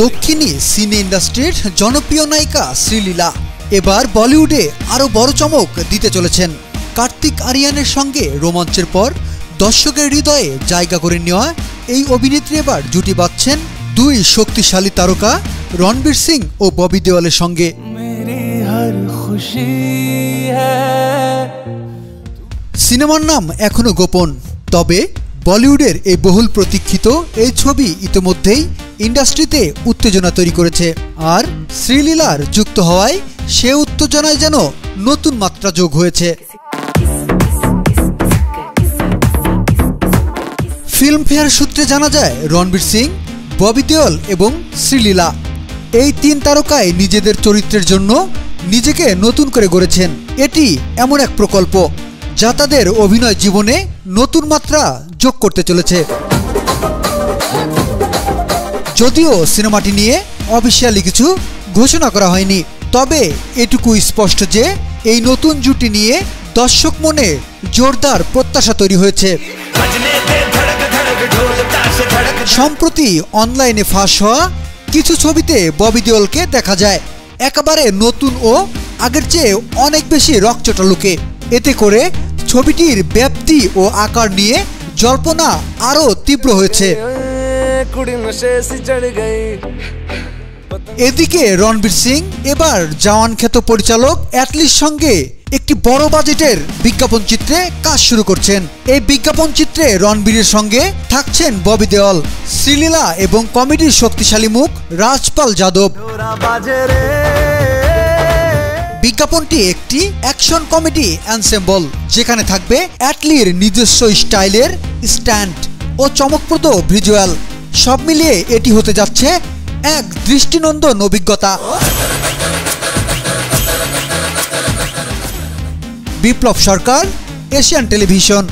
দক্ষিণী সিনে ইন্ডাস্ট্রির জনপ্রিয় নায়িকা শ্রীলীলা এবার বলিউডে আরো বড় চমক দিতে চলেছেন। কার্তিক আরিয়ানের সঙ্গে রোমাঞ্চের পর দর্শকের হৃদয়ে জায়গা করে নেওয়া এই অভিনেত্রী এবার জুটি বাঁধছেন দুই শক্তিশালী তারকা রণবীর সিং ও ববি দেওয়ালের সঙ্গে। সিনেমার নাম এখনো গোপন, তবে বলিউডের এই বহুল প্রতীক্ষিত এই ছবি ইতিমধ্যেই ইন্ডাস্ট্রিতে উত্তেজনা তৈরি করেছে। আর শ্রীলীলার যুক্ত হওয়ায় সে উত্তেজনায় যেন নতুন মাত্রা যোগ হয়েছে। ফিল্মফেয়ার সূত্রে জানা যায় রণবীর সিং, ববি দেওল এবং শ্রীলীলা এই তিন তারকায় নিজেদের চরিত্রের জন্য নিজেকে নতুন করে গড়েছেন। এটি এমন এক প্রকল্প যা তাদের অভিনয় জীবনে নতুন মাত্রা যোগ করতে চলেছে। যদিও সিনেমাটি নিয়ে অফিসিয়ালি কিছু ঘোষণা করা হয়নি, তবে এটুকু স্পষ্ট যে এই নতুন জুটি নিয়ে দর্শক মনে জোরদার প্রত্যাশা তৈরি হয়েছে। সম্প্রতি অনলাইনে ফাঁস হওয়া কিছু ছবিতে ববি দেওলকে দেখা যায় একেবারে নতুন ও আগের চেয়ে অনেক বেশি রকচটা লুকে। এতে করে ছবিটির ব্যাপ্তি ও আকার নিয়ে জল্পনা আরো তীব্র হয়েছে। এদিকে রণবীর সিং এবার জওয়ান খ্যাত পরিচালক অ্যাটলির সঙ্গে একটি বড় বাজেটের বিজ্ঞাপন চিত্রে কাজ শুরু করছেন। এই বিজ্ঞাপন চিত্রে রণবীরের সঙ্গে থাকছেন ববি দেওল, শ্রীলীলা এবং কমেডির শক্তিশালী মুখ রাজপাল যাদব। বিজ্ঞাপনটি একটি অ্যাকশন কমেডি অ্যানসেম্বল, যেখানে থাকবে অ্যাটলির নিজস্ব স্টাইলের স্ট্যান্ড ও চমকপ্রদ ভিজুয়াল। সব মিলিয়ে এটি হতে যাচ্ছে এক দৃষ্টিনন্দন অভিজ্ঞতা। বিপ্লব সরকার, এশিয়ান টেলিভিশন।